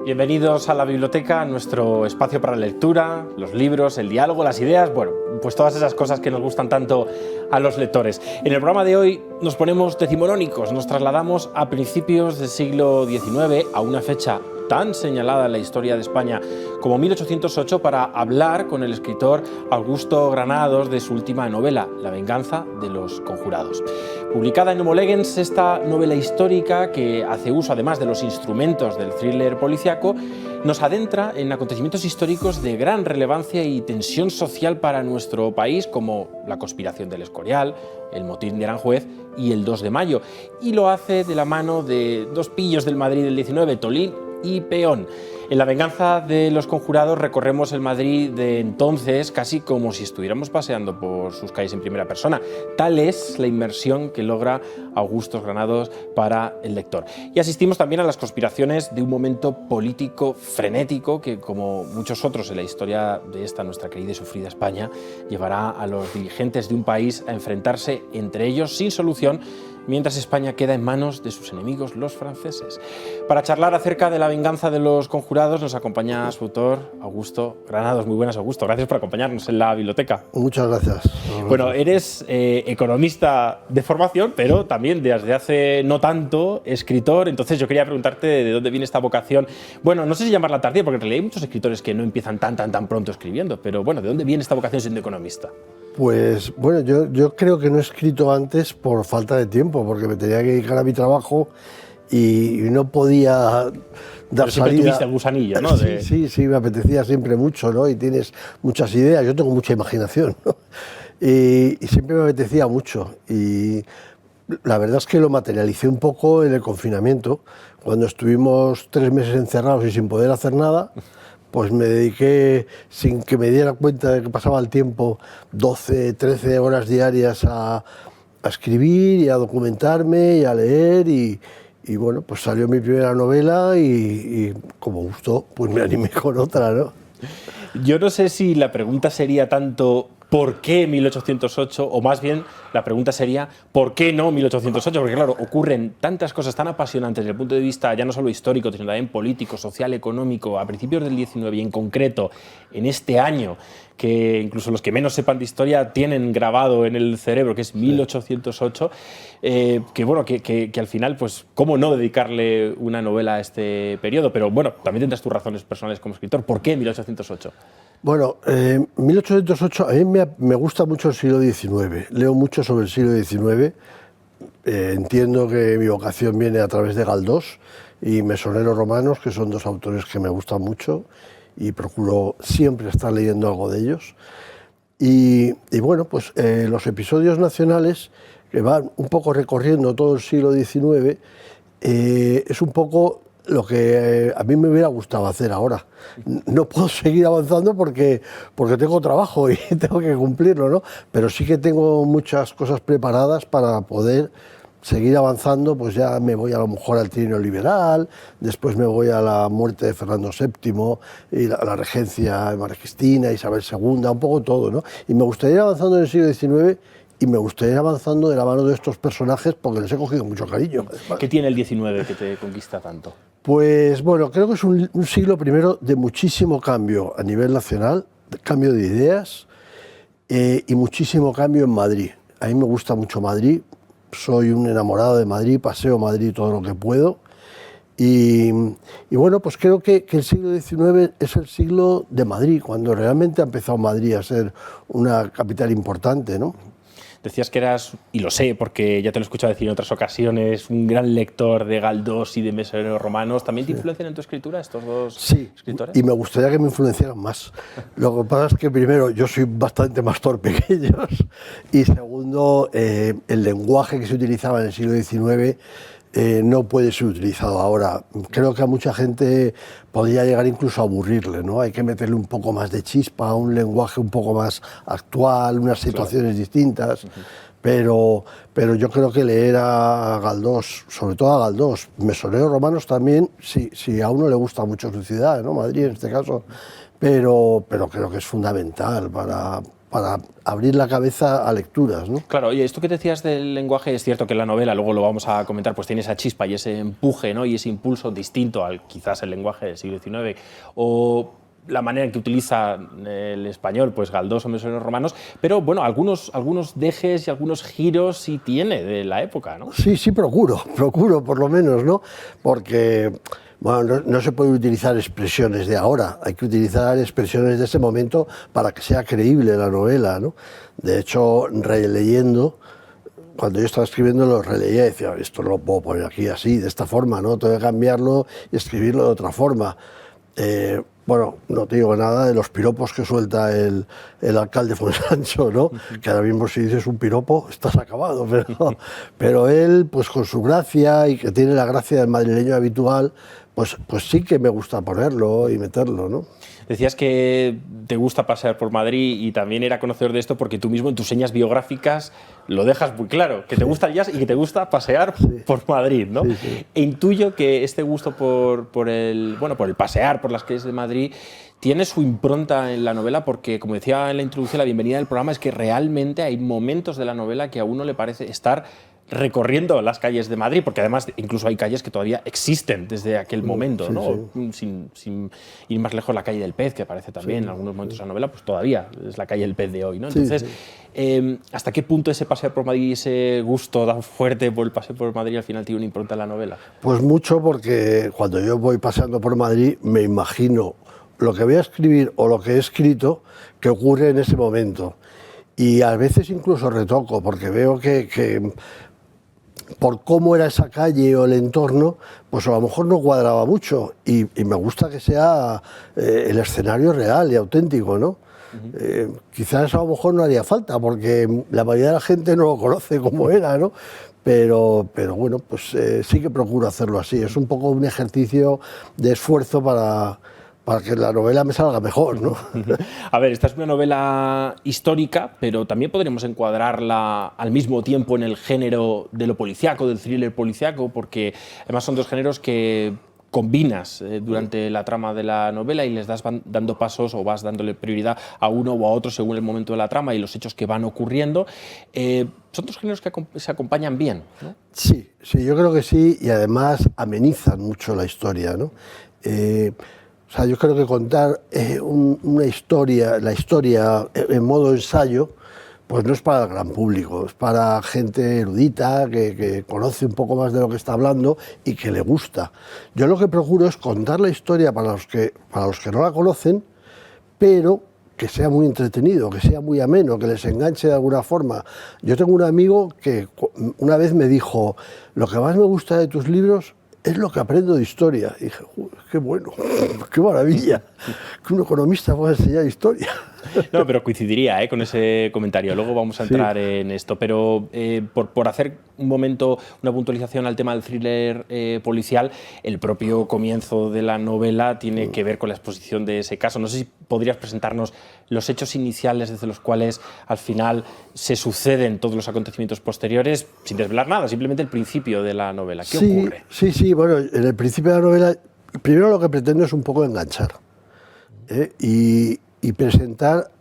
Bienvenidos a la biblioteca, nuestro espacio para la lectura, los libros, el diálogo, las ideas, bueno, pues todas esas cosas que nos gustan tanto a los lectores. En el programa de hoy nos ponemos decimonónicos, nos trasladamos a principios del siglo XIX, a una fecha tan señalada en la historia de España como 1808, para hablar con el escritor Augusto Granados de su última novela, La venganza de los conjurados. Publicada en Homo Legens, esta novela histórica, que hace uso además de los instrumentos del thriller policiaco, nos adentra en acontecimientos históricos de gran relevancia y tensión social para nuestro país, como la conspiración del Escorial, el motín de Aranjuez y el 2 de mayo, y lo hace de la mano de dos pillos del Madrid del 19, Tolín y Peón. En La venganza de los conjurados recorremos el Madrid de entonces casi como si estuviéramos paseando por sus calles en primera persona. Tal es la inmersión que logra Augusto Granados para el lector. Y asistimos también a las conspiraciones de un momento político frenético que, como muchos otros en la historia de esta nuestra querida y sufrida España, llevará a los dirigentes de un país a enfrentarse entre ellos sin solución, mientras España queda en manos de sus enemigos, los franceses. Para charlar acerca de La venganza de los conjurados nos acompaña su autor, Augusto Granados. Muy buenas, Augusto. Gracias por acompañarnos en la biblioteca. Muchas gracias. Bueno, eres economista de formación, pero también desde hace no tanto escritor. Entonces yo quería preguntarte de dónde viene esta vocación. Bueno, no sé si llamarla tardía, porque en realidad hay muchos escritores que no empiezan tan pronto escribiendo, pero bueno, ¿de dónde viene esta vocación siendo economista? Pues bueno, yo creo que no he escrito antes por falta de tiempo, porque me tenía que dedicar a mi trabajo y no podía dar salida. Tuviste el gusanillo, ¿no? Sí, me apetecía siempre mucho, ¿no? Y tienes muchas ideas, yo tengo mucha imaginación, ¿no? Y siempre me apetecía mucho. Y la verdad es que lo materialicé un poco en el confinamiento, cuando estuvimos 3 meses encerrados y sin poder hacer nada. Pues me dediqué, sin que me diera cuenta de que pasaba el tiempo, 12, 13 horas diarias a escribir y a documentarme y a leer y bueno, pues salió mi primera novela y como gustó, pues me animé con otra, ¿no? Yo no sé si la pregunta sería tanto ¿por qué 1808? O más bien la pregunta sería ¿por qué no 1808? Porque claro, ocurren tantas cosas tan apasionantes desde el punto de vista ya no solo histórico, sino también político, social, económico, a principios del 19 y en concreto en este año, que incluso los que menos sepan de historia tienen grabado en el cerebro, que es 1808, que bueno, que al final, pues, ¿cómo no dedicarle una novela a este periodo? Pero bueno, también tendrás tus razones personales como escritor. ¿Por qué 1808? Bueno, 1808, a mí me gusta mucho el siglo XIX, leo mucho sobre el siglo XIX, entiendo que mi vocación viene a través de Galdós y Mesonero Romanos, que son dos autores que me gustan mucho y procuro siempre estar leyendo algo de ellos. Y bueno, pues los episodios nacionales que van un poco recorriendo todo el siglo XIX es un poco lo que a mí me hubiera gustado hacer ahora. No puedo seguir avanzando porque tengo trabajo y tengo que cumplirlo, ¿no? Pero sí que tengo muchas cosas preparadas para poder seguir avanzando. Pues ya me voy a lo mejor al trienio liberal, después me voy a la muerte de Fernando VII y la regencia de María Cristina, Isabel II, un poco todo, ¿no? Y me gustaría ir avanzando en el siglo XIX y me gustaría ir avanzando de la mano de estos personajes porque les he cogido mucho cariño. ¿Qué tiene el XIX que te conquista tanto? Pues bueno, creo que es un siglo primero de muchísimo cambio a nivel nacional, cambio de ideas y muchísimo cambio en Madrid. A mí me gusta mucho Madrid, soy un enamorado de Madrid, paseo Madrid todo lo que puedo y bueno, pues creo que el siglo XIX es el siglo de Madrid, cuando realmente ha empezado Madrid a ser una capital importante, ¿no? Decías que eras, y lo sé porque ya te lo he escuchado decir en otras ocasiones, un gran lector de Galdós y de Mesonero Romanos. ¿También te influencian en tu escritura estos dos escritores? Y me gustaría que me influenciaran más. Lo que pasa es que primero yo soy bastante más torpe que ellos y segundo, el lenguaje que se utilizaba en el siglo XIX no puede ser utilizado ahora. Creo que a mucha gente podría llegar incluso a aburrirle, ¿no? Hay que meterle un poco más de chispa, un lenguaje un poco más actual, unas situaciones distintas. pero yo creo que leer a Galdós, sobre todo a Galdós, Mesonero Romanos también, si a uno le gusta mucho su ciudad, ¿no? Madrid en este caso, pero creo que es fundamental para abrir la cabeza a lecturas, ¿no? Claro, oye, esto que decías del lenguaje, es cierto que la novela, luego lo vamos a comentar, pues tiene esa chispa y ese empuje, ¿no? Y ese impulso distinto al quizás el lenguaje del siglo XIX, o la manera en que utiliza el español, pues Galdós o Mesoneros Romanos, pero bueno, algunos dejes y algunos giros sí tiene de la época, ¿no? Sí, procuro por lo menos, ¿no? Porque bueno, no se puede utilizar expresiones de ahora, hay que utilizar expresiones de ese momento para que sea creíble la novela, ¿no? De hecho, releyendo, cuando yo estaba escribiendo lo releía y decía, esto no lo puedo poner aquí así, de esta forma, ¿no? Tengo que cambiarlo y escribirlo de otra forma. Bueno, no te digo nada de los piropos que suelta el alcalde Fuensancho, ¿no? Que ahora mismo si dices un piropo estás acabado, pero él, pues con su gracia y que tiene la gracia del madrileño habitual, pues sí que me gusta ponerlo y meterlo, ¿no? Decías que te gusta pasear por Madrid y también era conocedor de esto porque tú mismo en tus señas biográficas lo dejas muy claro, que te gusta el jazz y que te gusta pasear por Madrid, ¿no? Sí. E intuyo que este gusto por el pasear por las calles de Madrid tiene su impronta en la novela porque, como decía en la introducción, la bienvenida del programa, es que realmente hay momentos de la novela que a uno le parece estar recorriendo las calles de Madrid, porque además incluso hay calles que todavía existen desde aquel momento, ¿no? Sin ir más lejos, la calle del Pez, que aparece también en algunos momentos de la novela, pues todavía es la calle del Pez de hoy, ¿no? Entonces, ¿hasta qué punto ese paseo por Madrid, ese gusto tan fuerte por el paseo por Madrid al final tiene una impronta en la novela? Pues mucho, porque cuando yo voy paseando por Madrid me imagino lo que voy a escribir o lo que he escrito que ocurre en ese momento. Y a veces incluso retoco, porque veo que por cómo era esa calle o el entorno, pues a lo mejor no cuadraba mucho y me gusta que sea el escenario real y auténtico, ¿no? Quizás a lo mejor no haría falta porque la mayoría de la gente no lo conoce como era, ¿no? Pero bueno, pues sí que procuro hacerlo así. Es un poco un ejercicio de esfuerzo para que la novela me salga mejor, ¿no? A ver, esta es una novela histórica, pero también podríamos encuadrarla al mismo tiempo en el género de lo policíaco, del thriller policíaco, porque además son dos géneros que combinas durante la trama de la novela y les das dando pasos o vas dándole prioridad a uno o a otro según el momento de la trama y los hechos que van ocurriendo. Son dos géneros que se acompañan bien, ¿no? Sí, yo creo que sí, y además amenizan mucho la historia, ¿no? O sea, yo creo que contar una historia, la historia en modo ensayo, pues no es para el gran público, es para gente erudita que conoce un poco más de lo que está hablando y que le gusta. Yo lo que procuro es contar la historia para los que no la conocen, pero que sea muy entretenido, que sea muy ameno, que les enganche de alguna forma. Yo tengo un amigo que una vez me dijo, lo que más me gusta de tus libros es lo que aprendo de historia. Y dije, qué bueno, qué maravilla, que un economista pueda enseñar historia. No, pero coincidiría con ese comentario. Luego vamos a entrar en esto. Pero por hacer un momento una puntualización al tema del thriller policial, el propio comienzo de la novela tiene que ver con la exposición de ese caso. No sé si podrías presentarnos los hechos iniciales desde los cuales al final se suceden todos los acontecimientos posteriores, sin desvelar nada, simplemente el principio de la novela. ¿Qué ocurre? Sí, bueno, en el principio de la novela, primero lo que pretendo es un poco enganchar y presentar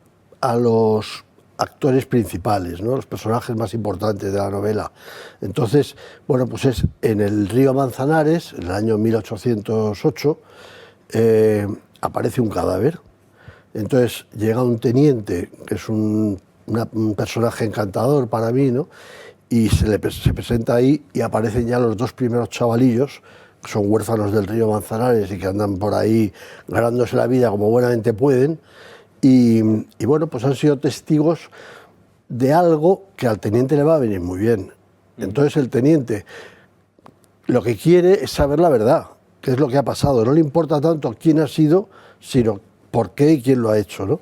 a los actores principales, ¿no? Los personajes más importantes de la novela. Entonces, bueno, pues es en el río Manzanares, en el año 1808, aparece un cadáver. Entonces llega un teniente, que es un personaje encantador para mí, ¿no? Y se presenta ahí y aparecen ya los dos primeros chavalillos, que son huérfanos del río Manzanares y que andan por ahí ganándose la vida como buenamente pueden. Y bueno, pues han sido testigos de algo que al teniente le va a venir muy bien. Entonces el teniente lo que quiere es saber la verdad, qué es lo que ha pasado. No le importa tanto quién ha sido, sino por qué y quién lo ha hecho, ¿no?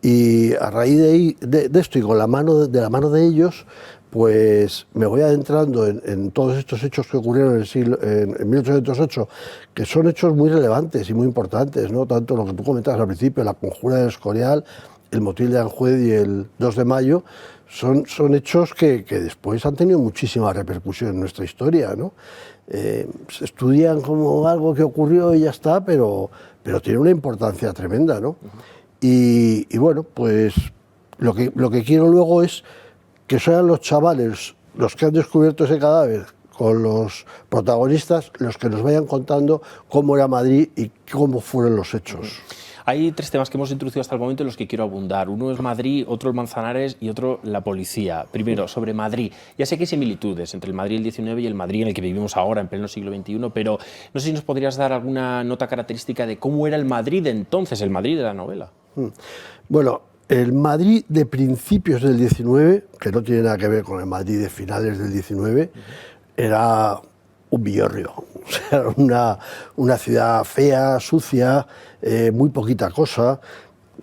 Y a raíz de esto y con la mano de ellos, pues me voy adentrando en todos estos hechos que ocurrieron en 1808, que son hechos muy relevantes y muy importantes, ¿no? Tanto lo que tú comentabas al principio, la conjura del Escorial, el motín de Aranjuez y el 2 de mayo, son hechos que después han tenido muchísima repercusión en nuestra historia, ¿no? Se estudian como algo que ocurrió y ya está, pero tiene una importancia tremenda, ¿no? Y bueno, pues lo que quiero luego es que sean los chavales los que han descubierto ese cadáver con los protagonistas, los que nos vayan contando cómo era Madrid y cómo fueron los hechos. Hay tres temas que hemos introducido hasta el momento en los que quiero abundar. Uno es Madrid, otro el Manzanares y otro la policía. Primero, sobre Madrid. Ya sé que hay similitudes entre el Madrid del 19 y el Madrid en el que vivimos ahora, en pleno siglo XXI, pero no sé si nos podrías dar alguna nota característica de cómo era el Madrid de entonces, el Madrid de la novela. Bueno, el Madrid de principios del 19, que no tiene nada que ver con el Madrid de finales del 19, era un villorrio, o sea, una ciudad fea, sucia, muy poquita cosa.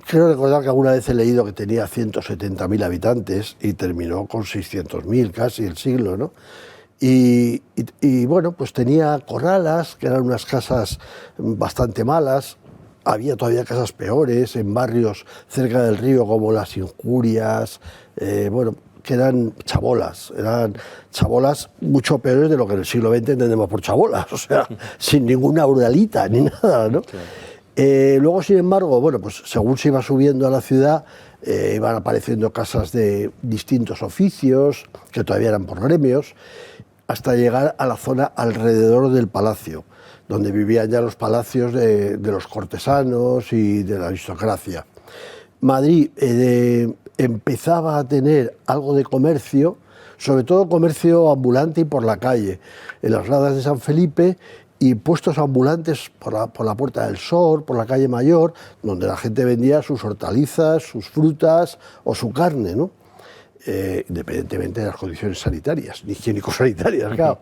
Creo recordar que alguna vez he leído que tenía 170.000 habitantes y terminó con 600.000 casi el siglo, ¿no? Y bueno, pues tenía corralas, que eran unas casas bastante malas. Había todavía casas peores en barrios cerca del río como Las Injurias, bueno, que eran chabolas mucho peores de lo que en el siglo XX entendemos por chabolas, o sea, sin ninguna uralita ni nada, ¿no? Claro. Luego, sin embargo, bueno, pues según se iba subiendo a la ciudad, iban apareciendo casas de distintos oficios, que todavía eran por gremios, hasta llegar a la zona alrededor del palacio, donde vivían ya los palacios de los cortesanos y de la aristocracia. Madrid empezaba a tener algo de comercio, sobre todo comercio ambulante y por la calle, en las gradas de San Felipe, y puestos ambulantes por la Puerta del Sol, por la calle Mayor, donde la gente vendía sus hortalizas, sus frutas o su carne, ¿no? Independientemente de las condiciones sanitarias, higiénico-sanitarias, claro.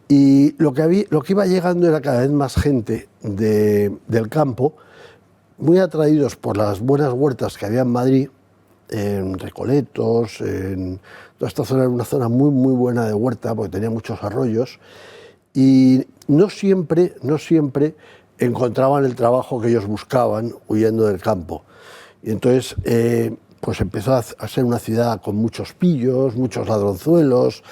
Y lo que iba llegando era cada vez más gente del campo, muy atraídos por las buenas huertas que había en Madrid, en Recoletos, en toda esta zona era una zona muy, muy buena de huerta, porque tenía muchos arroyos, y no siempre encontraban el trabajo que ellos buscaban huyendo del campo. Y entonces pues empezó a ser una ciudad con muchos pillos, muchos ladronzuelos,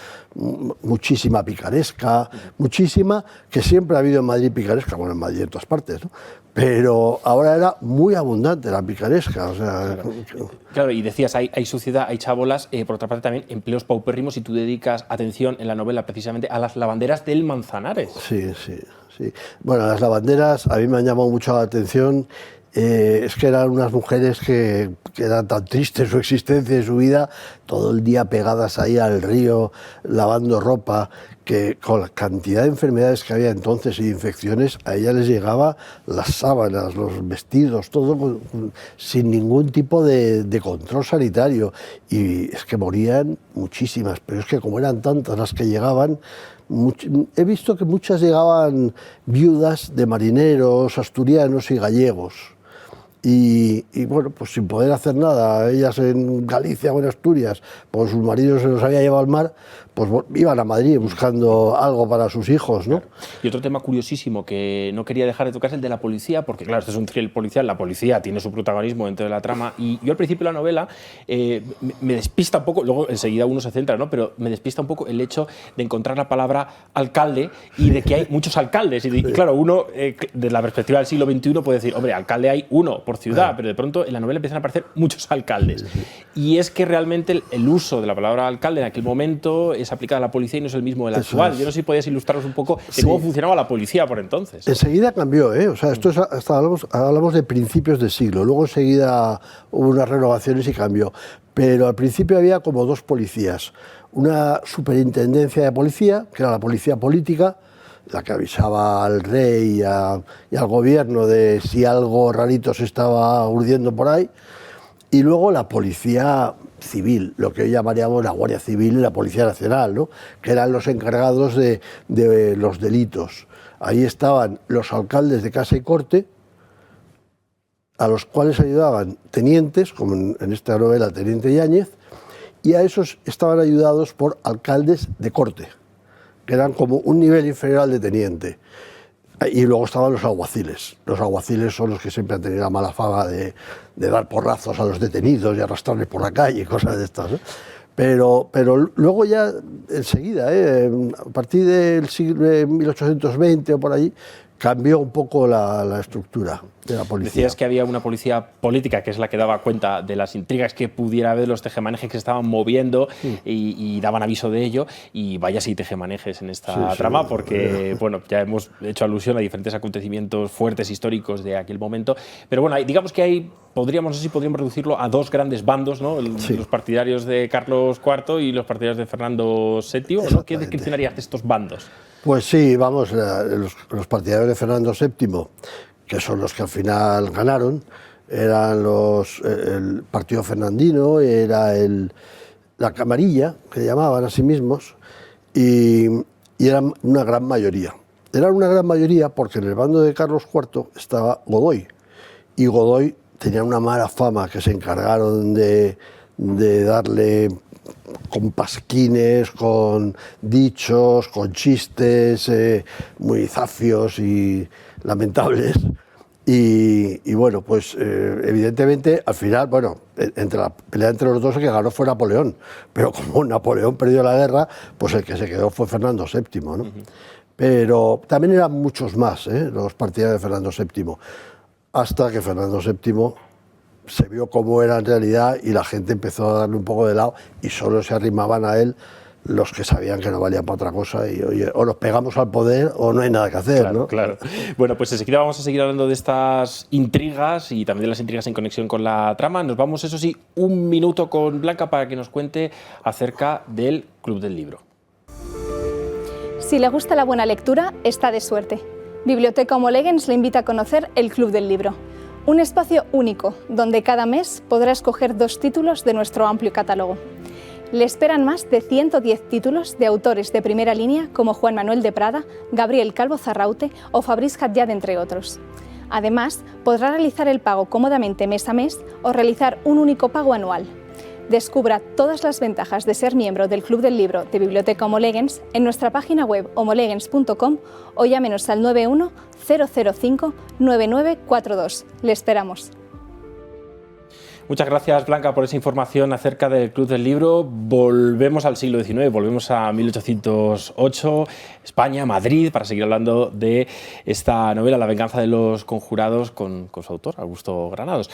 muchísima picaresca, muchísima, que siempre ha habido en Madrid picaresca, bueno, en Madrid en todas partes, ¿no? Pero ahora era muy abundante la picaresca. O sea, claro, y decías, hay suciedad, hay chabolas, por otra parte también empleos paupérrimos, y tú dedicas atención en la novela precisamente a las lavanderas del Manzanares. Sí. Bueno, las lavanderas a mí me han llamado mucho la atención. Es que eran unas mujeres que eran tan tristes su existencia y su vida, todo el día pegadas ahí al río, lavando ropa, que con la cantidad de enfermedades que había entonces y de infecciones, a ellas les llegaba las sábanas, los vestidos, todo sin ningún tipo de control sanitario. Y es que morían muchísimas, pero es que como eran tantas las que llegaban, he visto que muchas llegaban viudas de marineros, asturianos y gallegos. Y bueno, pues sin poder hacer nada, ellas en Galicia o en Asturias, pues sus maridos se los había llevado al mar, pues iban a Madrid buscando algo para sus hijos, ¿no? Claro. Y otro tema curiosísimo que no quería dejar de tocar es el de la policía, porque claro, este es un thriller policial, la policía tiene su protagonismo dentro de la trama, y yo al principio de la novela me despista un poco, luego enseguida uno se centra, ¿no? Pero me despista un poco el hecho de encontrar la palabra alcalde y de que hay muchos alcaldes, y claro, uno desde la perspectiva del siglo XXI puede decir, hombre, alcalde hay uno por ciudad, pero de pronto en la novela empiezan a aparecer muchos alcaldes. Y es que realmente el uso de la palabra alcalde en aquel momento es aplicada a la policía y no es el mismo del actual. Yo no sé si podías ilustrarnos un poco de cómo funcionaba la policía por entonces. Enseguida cambió, ¿eh? O sea, esto es hasta hablamos de principios de siglo, luego enseguida hubo unas renovaciones y cambió. Pero al principio había como dos policías. Una superintendencia de policía, que era la policía política, la que avisaba al rey y al gobierno de si algo rarito se estaba urdiendo por ahí, y luego la policía civil, lo que hoy llamaríamos la Guardia Civil y la Policía Nacional, ¿no? Que eran los encargados de los delitos. Ahí estaban los alcaldes de casa y corte, a los cuales ayudaban tenientes, como en esta novela Teniente Yáñez, y a esos estaban ayudados por alcaldes de corte, que eran como un nivel inferior al de teniente. Y luego estaban los alguaciles. Los alguaciles son los que siempre han tenido la mala fama de dar porrazos a los detenidos y arrastrarles por la calle y cosas de estas, ¿eh? Pero luego ya enseguida, a partir del siglo 1820 o por allí, cambió un poco la estructura de la policía. Decías que había una policía política que es la que daba cuenta de las intrigas que pudiera haber, los tejemanejes que se estaban moviendo y daban aviso de ello. Y vaya si tejemanejes en esta trama, porque bueno, ya hemos hecho alusión a diferentes acontecimientos fuertes históricos de aquel momento. Pero bueno, digamos que hay, no sé si podríamos reducirlo a dos grandes bandos, ¿no? Los partidarios de Carlos IV y los partidarios de Fernando VII, ¿no? ¿Qué descripción harías de estos bandos? Pues sí, vamos, los partidarios de Fernando VII, que son los que al final ganaron, eran el partido fernandino, era la camarilla, que llamaban a sí mismos, y eran una gran mayoría. Eran una gran mayoría porque en el bando de Carlos IV estaba Godoy, y Godoy tenía una mala fama que se encargaron de darle con pasquines, con dichos, con chistes muy zafios y lamentables. Y bueno, pues evidentemente al final, bueno, la pelea entre los dos el que ganó fue Napoleón, pero como Napoleón perdió la guerra, pues el que se quedó fue Fernando VII, ¿no? Pero también eran muchos más, los partidarios de Fernando VII, hasta que Fernando VII se vio cómo era en realidad y la gente empezó a darle un poco de lado y solo se arrimaban a él los que sabían que no valían para otra cosa y oye, o nos pegamos al poder o no hay nada que hacer, claro, ¿no? Claro. Bueno, pues enseguida vamos a seguir hablando de estas intrigas y también de las intrigas en conexión con la trama. Nos vamos, eso sí, un minuto con Blanca para que nos cuente acerca del Club del Libro. Si le gusta la buena lectura, está de suerte. Biblioteca Homo Legens le invita a conocer el Club del Libro. Un espacio único, donde cada mes podrá escoger 2 títulos de nuestro amplio catálogo. Le esperan más de 110 títulos de autores de primera línea como Juan Manuel de Prada, Gabriel Calvo Zarraute o Fabrice Hadjad, entre otros. Además, podrá realizar el pago cómodamente mes a mes o realizar un único pago anual. Descubra todas las ventajas de ser miembro del Club del Libro de Biblioteca Homo Legens en nuestra página web homolegens.com o llámenos al 91 005 9942. Le esperamos. Muchas gracias, Blanca, por esa información acerca del Club del Libro. Volvemos al siglo XIX, volvemos a 1808, España, Madrid, para seguir hablando de esta novela, La venganza de los conjurados, con su autor, Augusto Granados.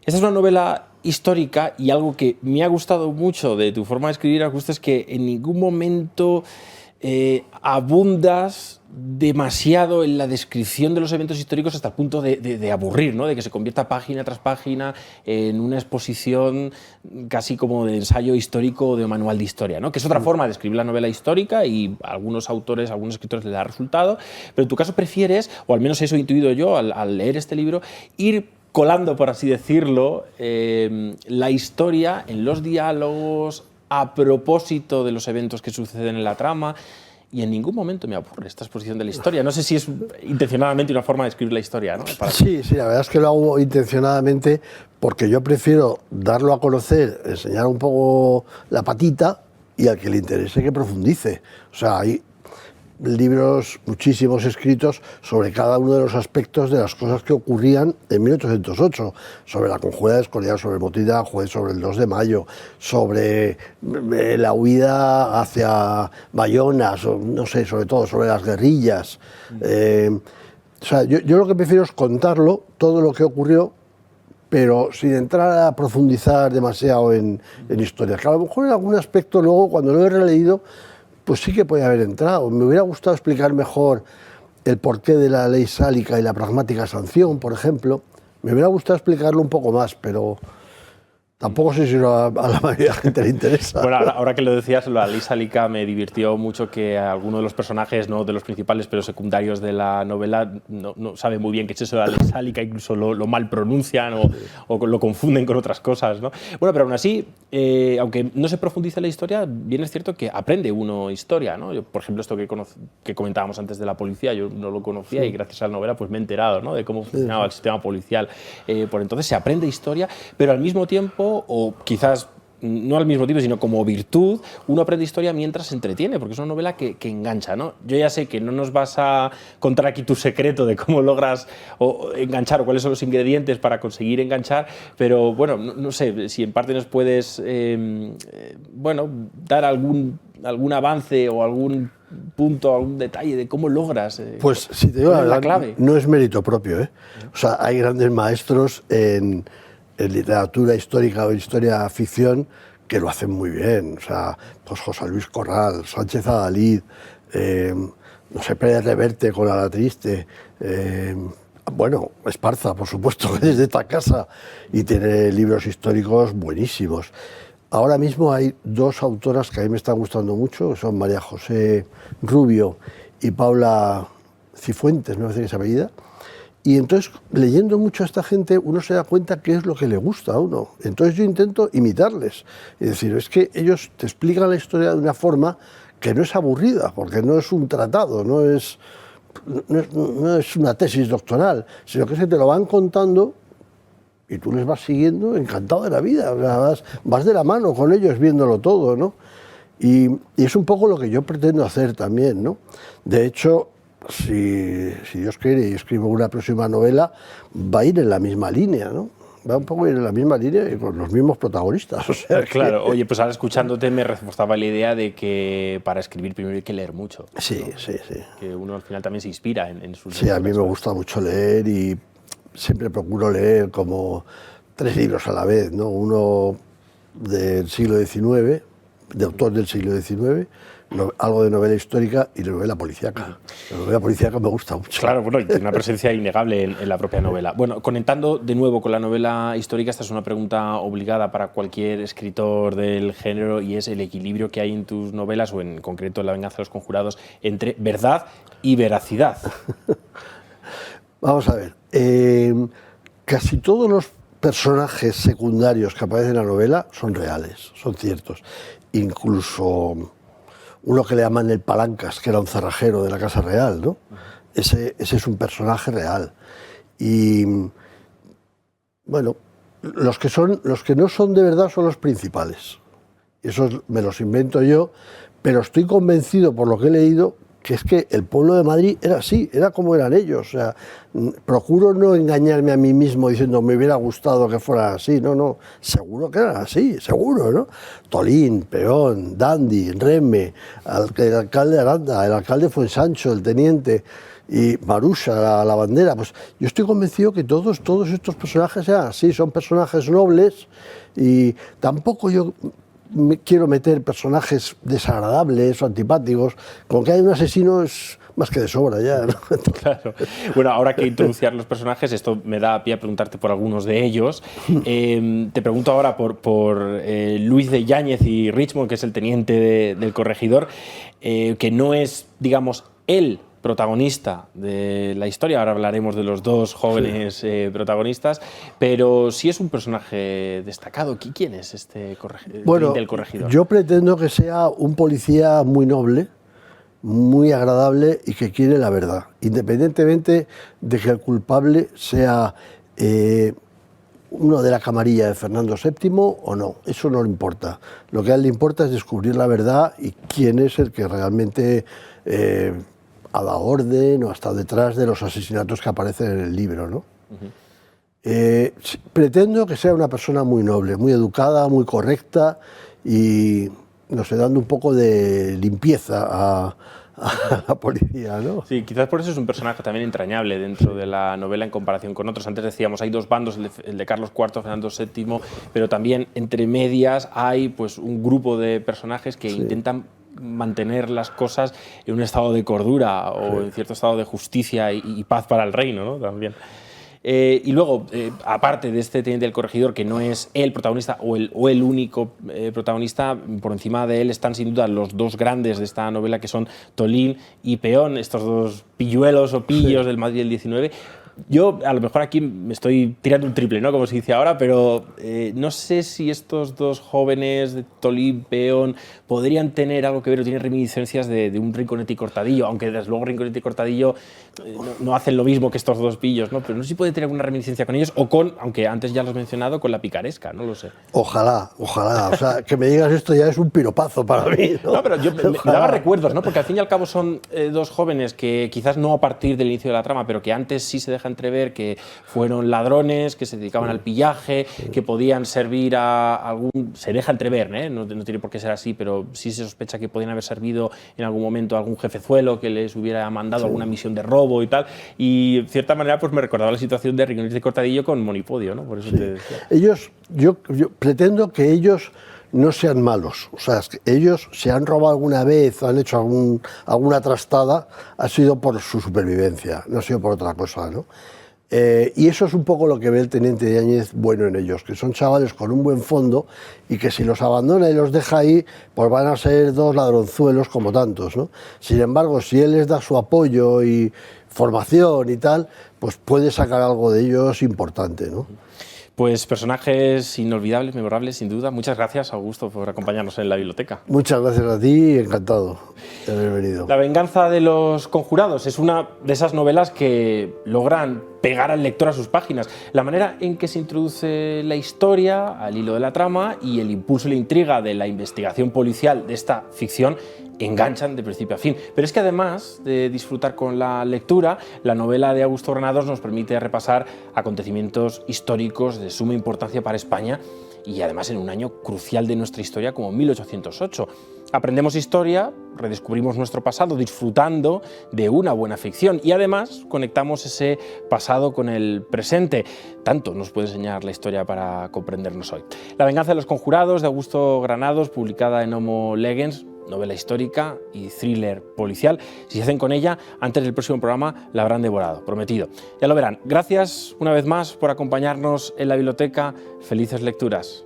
Esta es una novela histórica y algo que me ha gustado mucho de tu forma de escribir, Augusto, es que en ningún momento abundas demasiado en la descripción de los eventos históricos hasta el punto de aburrir, ¿no? De que se convierta página tras página en una exposición casi como de ensayo histórico o de manual de historia, ¿no? Que es otra forma de escribir la novela histórica y a algunos autores, a algunos escritores les da resultado, pero en tu caso prefieres, o al menos eso he intuido yo al leer este libro, ir colando, por así decirlo, la historia en los diálogos a propósito de los eventos que suceden en la trama, y en ningún momento me aburre esta exposición de la historia. No sé si es intencionadamente una forma de escribir la historia, ¿no? Sí, la verdad es que lo hago intencionadamente porque yo prefiero darlo a conocer, enseñar un poco la patita y al que le interese que profundice. O sea, hay libros, muchísimos escritos sobre cada uno de los aspectos de las cosas que ocurrían en 1808, sobre la conjura de Escorial, sobre el motín de Aranjuez, sobre el 2 de mayo, sobre la huida hacia Bayona, no sé, sobre todo sobre las guerrillas. O sea, yo lo que prefiero es contarlo, todo lo que ocurrió, pero sin entrar a profundizar demasiado en historias, que a lo mejor en algún aspecto luego, cuando lo he releído, pues sí que puede haber entrado. Me hubiera gustado explicar mejor el porqué de la ley sálica y la pragmática sanción, por ejemplo. Me hubiera gustado explicarlo un poco más, pero tampoco sé si a la mayoría de la gente le interesa. Bueno, ahora que lo decías, la ley sálica me divirtió mucho que alguno de los personajes, no de los principales, pero secundarios de la novela, no sabe muy bien qué es eso de la ley sálica, incluso lo mal pronuncian o lo confunden con otras cosas, ¿no? Bueno, pero aún así, aunque no se profundice en la historia, bien es cierto que aprende uno historia, ¿no? Yo, por ejemplo, esto que comentábamos antes de la policía, yo no lo conocía y gracias a la novela pues me he enterado, ¿no? De cómo funcionaba el sistema policial. Por entonces se aprende historia, pero al mismo tiempo, o quizás no al mismo tiempo, sino como virtud, uno aprende historia mientras se entretiene, porque es una novela que engancha, ¿no? Yo ya sé que no nos vas a contar aquí tu secreto de cómo logras enganchar o cuáles son los ingredientes para conseguir enganchar, pero bueno, no sé si en parte nos puedes dar algún avance o algún punto, algún detalle de cómo logras. Pues si te digo la clave, no es mérito propio, ¿eh? O sea, hay grandes maestros en literatura histórica o historia ficción que lo hacen muy bien. O sea, pues José Luis Corral, Sánchez Adalid, no sé, Pérez Reverte con La Triste, bueno, Esparza, por supuesto, que es de esta casa y tiene libros históricos buenísimos. Ahora mismo hay dos autoras que a mí me están gustando mucho, que son María José Rubio y Paula Cifuentes, me parece que es apellida. Y entonces, leyendo mucho a esta gente, uno se da cuenta qué es lo que le gusta a uno. Entonces yo intento imitarles. Es decir, es que ellos te explican la historia de una forma que no es aburrida, porque no es un tratado, no es una tesis doctoral, sino que se te lo van contando y tú les vas siguiendo encantado de la vida. O sea, vas de la mano con ellos viéndolo todo, ¿no? Y es un poco lo que yo pretendo hacer también, ¿no? De hecho, si Dios quiere y escribo una próxima novela, va a ir en la misma línea, ¿no? Va un poco a ir en la misma línea y con los mismos protagonistas. O sea, claro, oye, pues ahora escuchándote me reforzaba la idea de que para escribir primero hay que leer mucho. Sí, ¿no? sí. Que uno al final también se inspira en sus Sí, a mí me gusta mucho leer y siempre procuro leer como 3 libros a la vez, ¿no? Uno del siglo XIX, de autor del siglo XIX, algo de novela histórica y de novela policíaca. La novela policíaca me gusta mucho. Claro, bueno, tiene una presencia innegable en la propia novela. Bueno, conectando de nuevo con la novela histórica, esta es una pregunta obligada para cualquier escritor del género y es el equilibrio que hay en tus novelas, o en concreto en La venganza de los conjurados, entre verdad y veracidad. Vamos a ver, casi todos los personajes secundarios que aparecen en la novela son reales, son ciertos. Incluso uno que le llaman el Palancas, que era un cerrajero de la Casa Real, ¿no? Ese es un personaje real. Y bueno, los que no son de verdad son los principales. Esos me los invento yo, pero estoy convencido por lo que he leído que es que el pueblo de Madrid era así, era como eran ellos. O sea, procuro no engañarme a mí mismo diciendo me hubiera gustado que fuera así. No, seguro que eran así, seguro, ¿no? Tolín, Peón, Dandy, Remme, el alcalde de Aranda, el alcalde Fuensancho, el teniente y Marusa, la lavandera. Pues yo estoy convencido que todos estos personajes eran así, son personajes nobles y tampoco yo quiero meter personajes desagradables o antipáticos, con que hay un asesino es más que de sobra ya, ¿no? Claro. Bueno, ahora que introducir los personajes, esto me da pie a preguntarte por algunos de ellos. Te pregunto ahora por Luis de Yáñez y Richmond, que es el teniente del corregidor, que no es, digamos, el protagonista de la historia. Ahora hablaremos de los dos jóvenes protagonistas, pero sí es un personaje destacado. ¿Quién es este del corregidor? Yo pretendo que sea un policía muy noble, muy agradable y que quiere la verdad, independientemente de que el culpable sea uno de la camarilla de Fernando VII o no. Eso no le importa. Lo que a él le importa es descubrir la verdad y quién es el que realmente a la orden o hasta detrás de los asesinatos que aparecen en el libro, ¿no? Pretendo que sea una persona muy noble, muy educada, muy correcta y, no sé, dando un poco de limpieza a la policía, ¿no? Sí, quizás por eso es un personaje también entrañable dentro de la novela en comparación con otros. Antes decíamos, hay dos bandos, el de Carlos IV, Fernando VII, pero también entre medias hay pues un grupo de personajes que intentan mantener las cosas en un estado de cordura o en cierto estado de justicia y paz para el reino, ¿no? También. Y luego, aparte de este teniente del corregidor, que no es el protagonista o el único protagonista, por encima de él están sin duda los dos grandes de esta novela, que son Tolín y Peón, estos dos pilluelos o pillos del Madrid del 19. Yo a lo mejor aquí me estoy tirando un triple, ¿no? Como se dice ahora, pero no sé si estos dos jóvenes de Tolí, Peón, podrían tener algo que ver o tienen reminiscencias de un Rinconete y Cortadillo, aunque desde luego Rinconete y Cortadillo no hacen lo mismo que estos dos pillos, ¿no? Pero no sé si puede tener alguna reminiscencia con ellos o con, aunque antes ya los he mencionado, con la picaresca, no lo sé. Ojalá, ojalá. O sea, que me digas esto ya es un piropazo para mí, ¿no? No, pero yo me daba recuerdos, ¿no? Porque al fin y al cabo son dos jóvenes que quizás no a partir del inicio de la trama, pero que antes sí se deja entrever que fueron ladrones, que se dedicaban al pillaje, que podían servir a algún... Se deja entrever, ¿eh? No tiene por qué ser así, pero sí se sospecha que podían haber servido en algún momento a algún jefezuelo que les hubiera mandado alguna misión de robo y tal. Y de cierta manera pues me recordaba la situación de Rinconete y Cortadillo con Monipodio, ¿no? Por eso te decía. Yo pretendo que ellos no sean malos. O sea, es que ellos se han robado alguna vez o han hecho alguna trastada, ha sido por su supervivencia, no ha sido por otra cosa, ¿no? Y eso es un poco lo que ve el teniente Yáñez bueno en ellos, que son chavales con un buen fondo y que si los abandona y los deja ahí, pues van a ser dos ladronzuelos como tantos, ¿no? Sin embargo, si él les da su apoyo y formación y tal, pues puede sacar algo de ellos importante, ¿no? Pues personajes inolvidables, memorables, sin duda. Muchas gracias, Augusto, por acompañarnos en la biblioteca. Muchas gracias a ti, encantado de haber venido. La venganza de los conjurados es una de esas novelas que logran pegar al lector a sus páginas. La manera en que se introduce la historia al hilo de la trama y el impulso y la intriga de la investigación policial de esta ficción enganchan de principio a fin. Pero es que además de disfrutar con la lectura, la novela de Augusto Granados nos permite repasar acontecimientos históricos de suma importancia para España y además en un año crucial de nuestra historia como 1808. Aprendemos historia, redescubrimos nuestro pasado disfrutando de una buena ficción y además conectamos ese pasado con el presente. Tanto nos puede enseñar la historia para comprendernos hoy. La venganza de los conjurados de Augusto Granados, publicada en Homo Legens, novela histórica y thriller policial. Si se hacen con ella, antes del próximo programa la habrán devorado, prometido. Ya lo verán. Gracias una vez más por acompañarnos en la biblioteca. Felices lecturas.